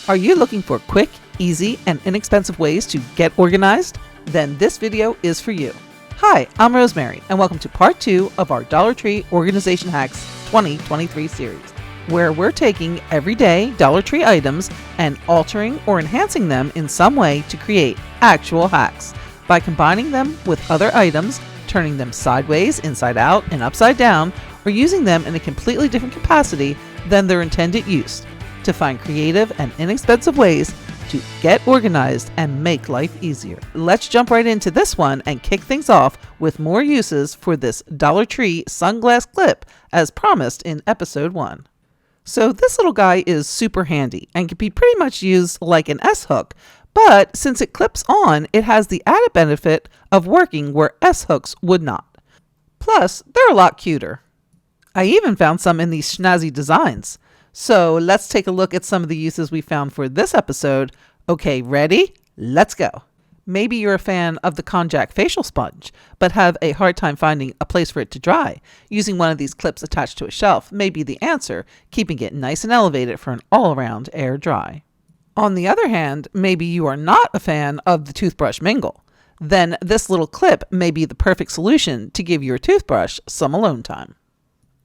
Are you looking for quick, easy, and inexpensive ways to get organized? Then this video is for you. Hi, I'm Rosemary, and welcome to part 2 of our Dollar Tree Organization Hacks 2023 series, where we're taking everyday Dollar Tree items and altering or enhancing them in some way to create actual hacks by combining them with other items, turning them sideways, inside out, and upside down, or using them in a completely different capacity than their intended use, to find creative and inexpensive ways to get organized and make life easier. Let's jump right into this one and kick things off with more uses for this Dollar Tree Sunglass Clip as promised in episode 1. So this little guy is super handy and can be pretty much used like an S-hook, but since it clips on, it has the added benefit of working where S-hooks would not. Plus, they're a lot cuter. I even found some in these snazzy designs. So let's take a look at some of the uses we found for this episode. Okay, ready? Let's go. Maybe you're a fan of the Konjac facial sponge, but have a hard time finding a place for it to dry. Using one of these clips attached to a shelf may be the answer, keeping it nice and elevated for an all-around air dry. On the other hand, maybe you are not a fan of the toothbrush mingle. Then this little clip may be the perfect solution to give your toothbrush some alone time.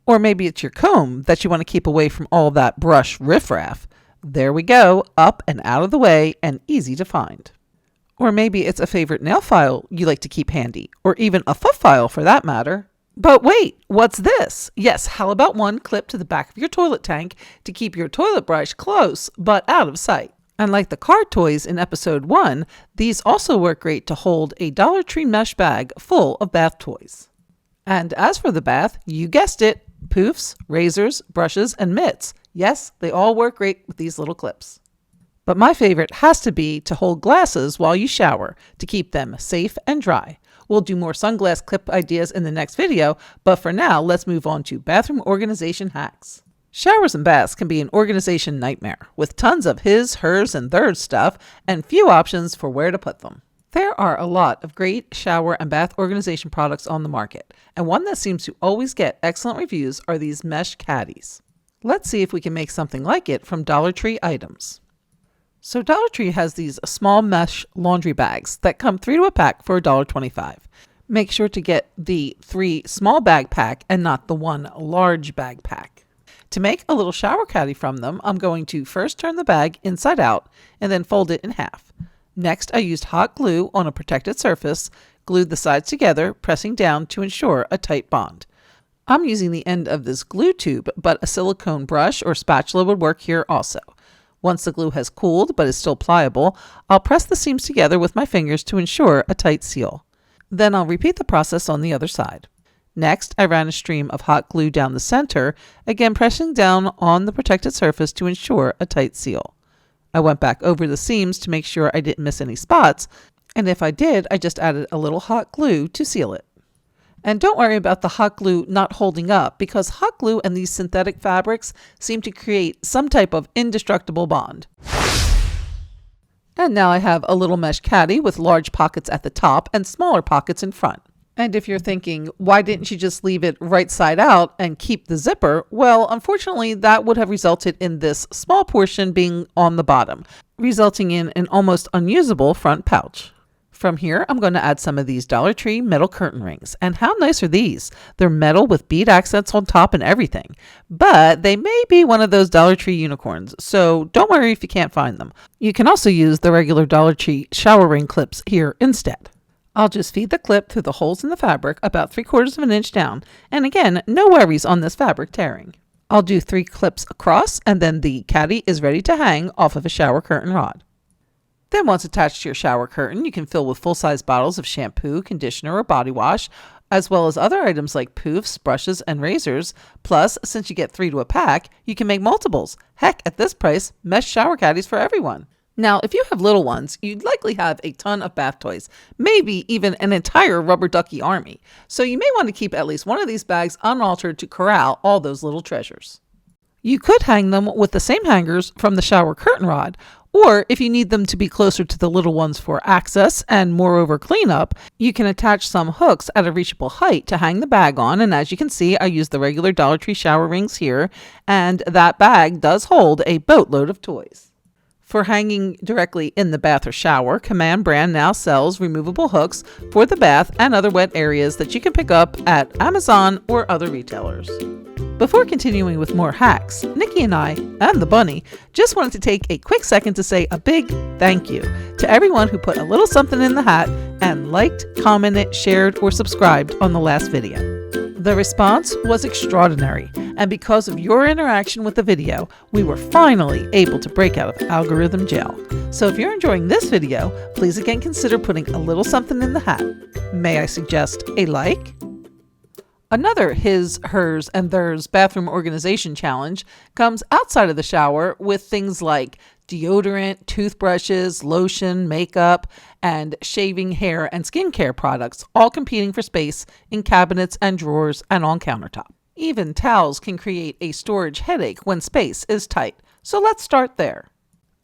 Or maybe it's your comb that you want to keep away from all that brush riffraff. There we go, up and out of the way and easy to find. Or maybe it's a favorite nail file you like to keep handy, or even a foot file for that matter. But wait, what's this? Yes, how about one clip to the back of your toilet tank to keep your toilet brush close but out of sight? And like the card toys in episode 1, these also work great to hold a Dollar Tree mesh bag full of bath toys. And as for the bath, you guessed it, poofs, razors, brushes, and mitts. Yes, they all work great with these little clips. But my favorite has to be to hold glasses while you shower to keep them safe and dry. We'll do more sunglass clip ideas in the next video, but for now, let's move on to bathroom organization hacks. Showers and baths can be an organization nightmare, with tons of his, hers, and theirs stuff, and few options for where to put them. There are a lot of great shower and bath organization products on the market, and one that seems to always get excellent reviews are these mesh caddies. Let's see if we can make something like it from Dollar Tree items. So Dollar Tree has these small mesh laundry bags that come 3 to a pack for $1.25. Make sure to get the 3 small bag pack and not the 1 large bag pack. To make a little shower caddy from them, I'm going to first turn the bag inside out and then fold it in half. Next, I used hot glue on a protected surface, glued the sides together, pressing down to ensure a tight bond. I'm using the end of this glue tube, but a silicone brush or spatula would work here also. Once the glue has cooled but is still pliable, I'll press the seams together with my fingers to ensure a tight seal. Then I'll repeat the process on the other side. Next, I ran a stream of hot glue down the center, again pressing down on the protected surface to ensure a tight seal. I went back over the seams to make sure I didn't miss any spots, and if I did, I just added a little hot glue to seal it. And don't worry about the hot glue not holding up, because hot glue and these synthetic fabrics seem to create some type of indestructible bond. And now I have a little mesh caddy with large pockets at the top and smaller pockets in front. And if you're thinking, why didn't you just leave it right side out and keep the zipper? Well, unfortunately, that would have resulted in this small portion being on the bottom, resulting in an almost unusable front pouch. From here, I'm going to add some of these Dollar Tree metal curtain rings. And how nice are these? They're metal with bead accents on top and everything. But they may be one of those Dollar Tree unicorns, so don't worry if you can't find them. You can also use the regular Dollar Tree shower ring clips here instead. I'll just feed the clip through the holes in the fabric about 3/4 of an inch down, and again, no worries on this fabric tearing. I'll do 3 clips across, and then the caddy is ready to hang off of a shower curtain rod. Then once attached to your shower curtain, you can fill with full-size bottles of shampoo, conditioner, or body wash, as well as other items like poofs, brushes, and razors. Plus, since you get 3 to a pack, you can make multiples. Heck, at this price, mesh shower caddies for everyone. Now, if you have little ones, you'd likely have a ton of bath toys, maybe even an entire rubber ducky army. So you may want to keep at least one of these bags unaltered to corral all those little treasures. You could hang them with the same hangers from the shower curtain rod, or if you need them to be closer to the little ones for access and moreover cleanup, you can attach some hooks at a reachable height to hang the bag on. And as you can see, I use the regular Dollar Tree shower rings here, and that bag does hold a boatload of toys. For hanging directly in the bath or shower, Command brand now sells removable hooks for the bath and other wet areas that you can pick up at Amazon or other retailers. Before continuing with more hacks, Nikki and I, and the bunny, just wanted to take a quick second to say a big thank you to everyone who put a little something in the hat and liked, commented, shared, or subscribed on the last video. The response was extraordinary, and because of your interaction with the video, we were finally able to break out of algorithm jail. So if you're enjoying this video, please again consider putting a little something in the hat. May I suggest a like? Another his, hers, and theirs bathroom organization challenge comes outside of the shower with things like deodorant, toothbrushes, lotion, makeup, and shaving, hair, and skincare products, all competing for space in cabinets and drawers and on countertop. Even towels can create a storage headache when space is tight. So let's start there.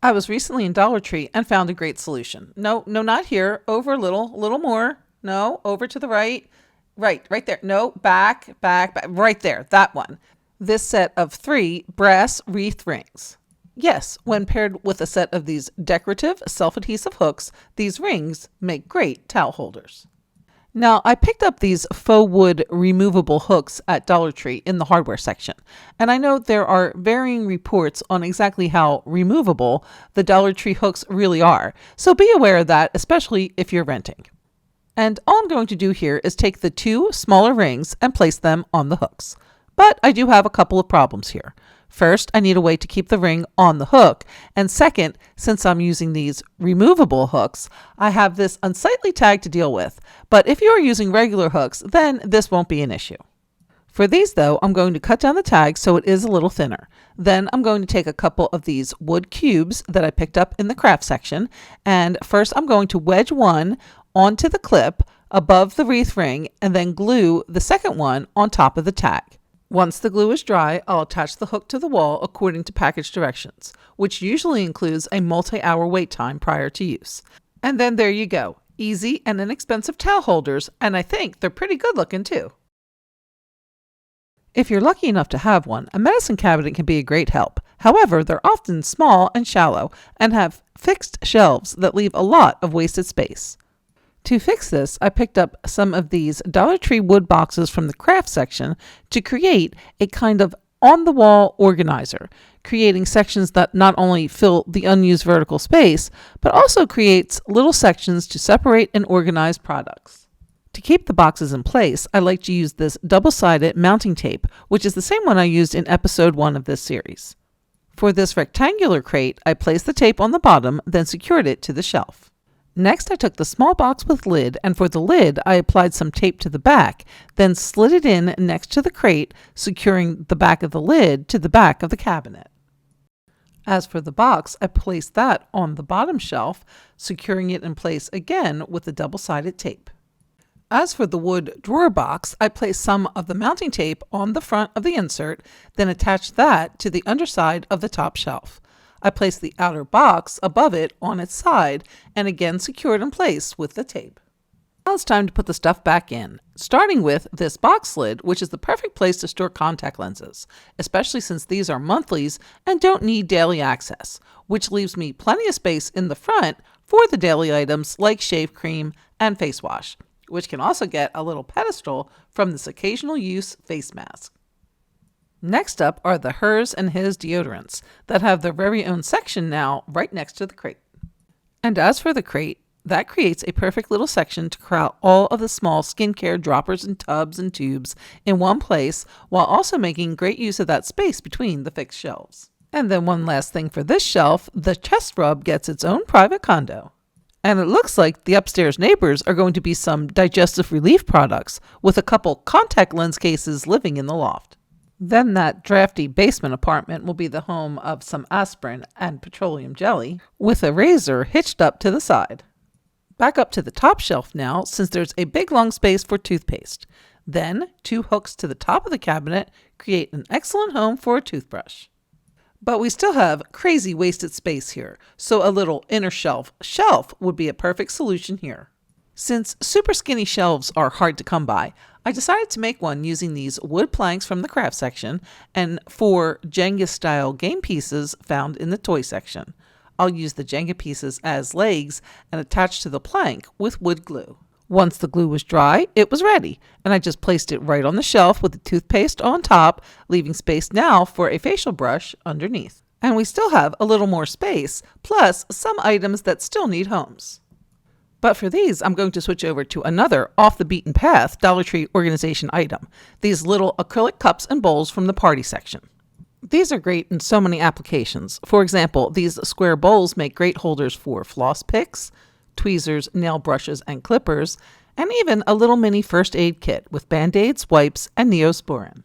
I was recently in Dollar Tree and found a great solution. No, not here. Over a little more. No, over to the right. Right there. No, back, right there. That one. This set of 3 brass wreath rings. Yes, when paired with a set of these decorative self-adhesive hooks, these rings make great towel holders. Now, I picked up these faux wood removable hooks at Dollar Tree in the hardware section, and I know there are varying reports on exactly how removable the Dollar Tree hooks really are, so be aware of that, especially if you're renting. And all I'm going to do here is take the 2 smaller rings and place them on the hooks. But I do have a couple of problems here. First, I need a way to keep the ring on the hook. And second, since I'm using these removable hooks, I have this unsightly tag to deal with. But if you are using regular hooks, then this won't be an issue. For these though, I'm going to cut down the tag so it is a little thinner. Then I'm going to take a couple of these wood cubes that I picked up in the craft section. And first I'm going to wedge one onto the clip above the wreath ring and then glue the second one on top of the tag. Once the glue is dry, I'll attach the hook to the wall according to package directions, which usually includes a multi-hour wait time prior to use. And then there you go. Easy and inexpensive towel holders, and I think they're pretty good looking too. If you're lucky enough to have one, a medicine cabinet can be a great help. However, they're often small and shallow and have fixed shelves that leave a lot of wasted space. To fix this, I picked up some of these Dollar Tree wood boxes from the craft section to create a kind of on-the-wall organizer, creating sections that not only fill the unused vertical space, but also creates little sections to separate and organize products. To keep the boxes in place, I like to use this double-sided mounting tape, which is the same one I used in episode 1 of this series. For this rectangular crate, I placed the tape on the bottom, then secured it to the shelf. Next, I took the small box with lid, and for the lid, I applied some tape to the back, then slid it in next to the crate, securing the back of the lid to the back of the cabinet. As for the box, I placed that on the bottom shelf, securing it in place again with the double-sided tape. As for the wood drawer box, I placed some of the mounting tape on the front of the insert, then attached that to the underside of the top shelf. I placed the outer box above it on its side and again secured in place with the tape. Now it's time to put the stuff back in, starting with this box lid, which is the perfect place to store contact lenses, especially since these are monthlies and don't need daily access, which leaves me plenty of space in the front for the daily items like shave cream and face wash, which can also get a little pedestal from this occasional use face mask. Next up are the hers and his deodorants that have their very own section now right next to the crate. And as for the crate, that creates a perfect little section to corral all of the small skincare droppers and tubs and tubes in one place while also making great use of that space between the fixed shelves. And then one last thing for this shelf, the chest rub gets its own private condo. And it looks like the upstairs neighbors are going to be some digestive relief products with a couple contact lens cases living in the loft. Then that drafty basement apartment will be the home of some aspirin and petroleum jelly with a razor hitched up to the side. Back up to the top shelf now, since there's a big long space for toothpaste. Then 2 hooks to the top of the cabinet create an excellent home for a toothbrush. But we still have crazy wasted space here, so a little inner shelf would be a perfect solution here. Since super skinny shelves are hard to come by, I decided to make one using these wood planks from the craft section and 4 Jenga-style game pieces found in the toy section. I'll use the Jenga pieces as legs and attach to the plank with wood glue. Once the glue was dry, it was ready, and I just placed it right on the shelf with the toothpaste on top, leaving space now for a facial brush underneath. And we still have a little more space, plus some items that still need homes. But for these, I'm going to switch over to another off-the-beaten-path Dollar Tree organization item, these little acrylic cups and bowls from the party section. These are great in so many applications. For example, these square bowls make great holders for floss picks, tweezers, nail brushes, and clippers, and even a little mini first aid kit with Band-Aids, wipes, and Neosporin.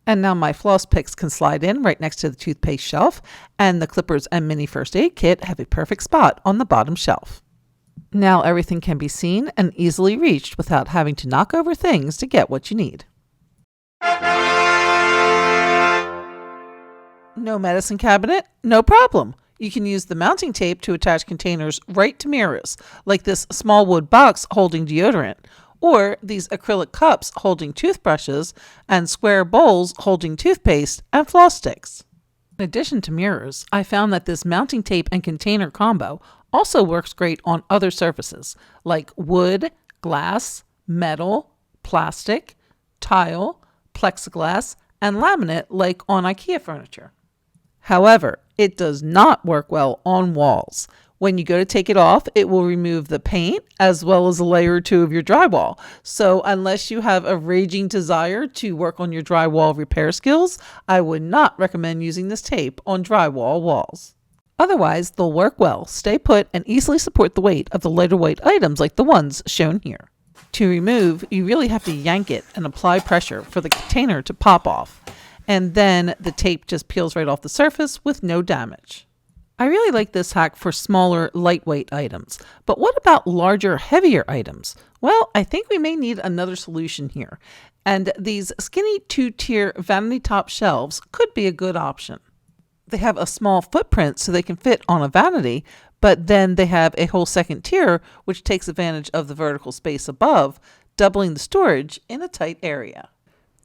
And now my floss picks can slide in right next to the toothpaste shelf, and the clippers and mini first aid kit have a perfect spot on the bottom shelf. Now everything can be seen and easily reached without having to knock over things to get what you need. No medicine cabinet? No problem. You can use the mounting tape to attach containers right to mirrors, like this small wood box holding deodorant, or these acrylic cups holding toothbrushes, and square bowls holding toothpaste and floss sticks. In addition to mirrors, I found that this mounting tape and container combo also works great on other surfaces, like wood, glass, metal, plastic, tile, plexiglass, and laminate like on IKEA furniture. However, it does not work well on walls. When you go to take it off, it will remove the paint as well as a layer or two of your drywall. So unless you have a raging desire to work on your drywall repair skills, I would not recommend using this tape on drywall walls. Otherwise, they'll work well, stay put, and easily support the weight of the lighter weight items like the ones shown here. To remove, you really have to yank it and apply pressure for the container to pop off. And then the tape just peels right off the surface with no damage. I really like this hack for smaller, lightweight items. But what about larger, heavier items? Well, I think we may need another solution here. And these skinny 2-tier vanity top shelves could be a good option. They have a small footprint so they can fit on a vanity, but then they have a whole second tier which takes advantage of the vertical space above, doubling the storage in a tight area.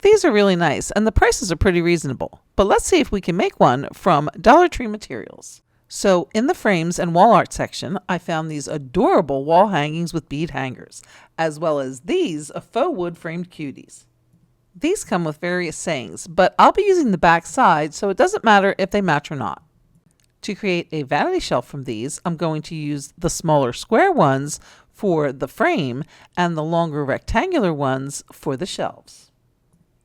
These are really nice, and the prices are pretty reasonable. But let's see if we can make one from Dollar Tree materials. So in the frames and wall art section, I found these adorable wall hangings with bead hangers, as well as these faux wood framed cuties. These come with various sayings, but I'll be using the back side, so it doesn't matter if they match or not. To create a vanity shelf from these, I'm going to use the smaller square ones for the frame and the longer rectangular ones for the shelves.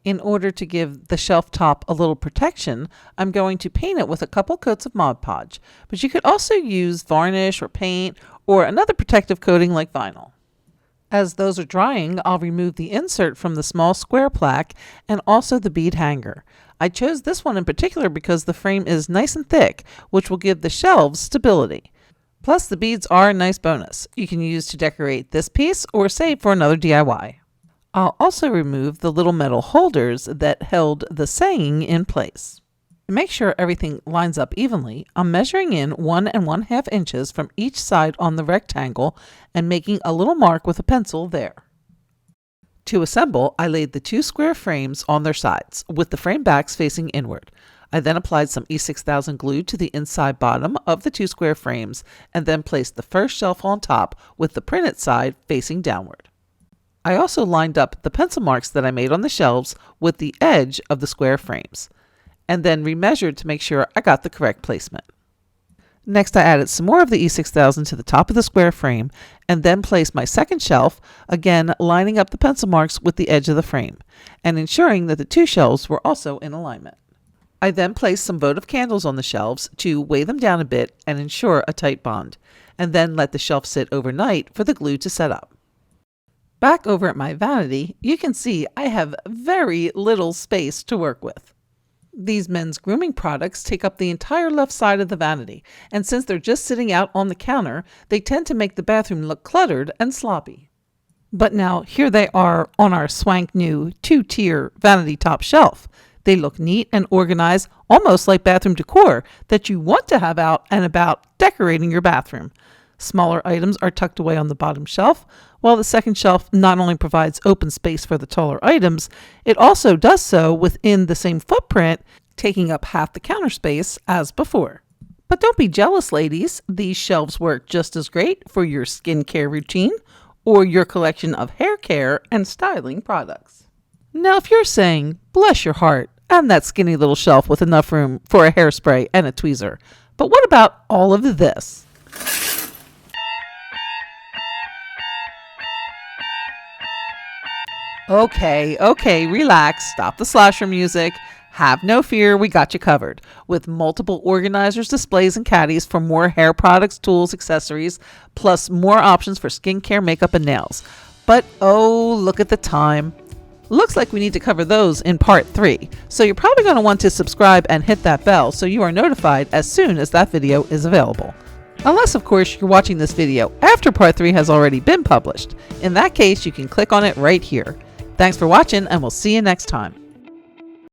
In order to give the shelf top a little protection, I'm going to paint it with a couple coats of Mod Podge, but you could also use varnish or paint or another protective coating like vinyl. As those are drying, I'll remove the insert from the small square plaque and also the bead hanger. I chose this one in particular because the frame is nice and thick, which will give the shelves stability. Plus, the beads are a nice bonus. You can use to decorate this piece or save for another DIY. I'll also remove the little metal holders that held the saying in place. To make sure everything lines up evenly, I'm measuring in 1 1/2 inches from each side on the rectangle and making a little mark with a pencil there. To assemble, I laid the 2 square frames on their sides, with the frame backs facing inward. I then applied some E6000 glue to the inside bottom of the 2 square frames and then placed the first shelf on top with the printed side facing downward. I also lined up the pencil marks that I made on the shelves with the edge of the square frames, and then remeasured to make sure I got the correct placement. Next, I added some more of the E6000 to the top of the square frame, and then placed my second shelf, again lining up the pencil marks with the edge of the frame, and ensuring that the 2 shelves were also in alignment. I then placed some votive candles on the shelves to weigh them down a bit and ensure a tight bond, and then let the shelf sit overnight for the glue to set up. Back over at my vanity, you can see I have very little space to work with. These men's grooming products take up the entire left side of the vanity, and since they're just sitting out on the counter, they tend to make the bathroom look cluttered and sloppy. But now here they are on our swank new 2-tier vanity top shelf. They look neat and organized, almost like bathroom decor that you want to have out and about decorating your bathroom. Smaller items are tucked away on the bottom shelf, while the second shelf not only provides open space for the taller items, it also does so within the same footprint, taking up half the counter space as before. But don't be jealous, ladies. These shelves work just as great for your skincare routine or your collection of hair care and styling products. Now, if you're saying, bless your heart, and that skinny little shelf with enough room for a hairspray and a tweezer, but what about all of this? Okay, relax. Stop the slasher music. Have no fear, we got you covered. With multiple organizers, displays, and caddies for more hair products, tools, accessories, plus more options for skincare, makeup, and nails. But oh, look at the time. Looks like we need to cover those in part 3. So you're probably going to want to subscribe and hit that bell so you are notified as soon as that video is available. Unless, of course, you're watching this video after part 3 has already been published. In that case, you can click on it right here. Thanks for watching, and we'll see you next time.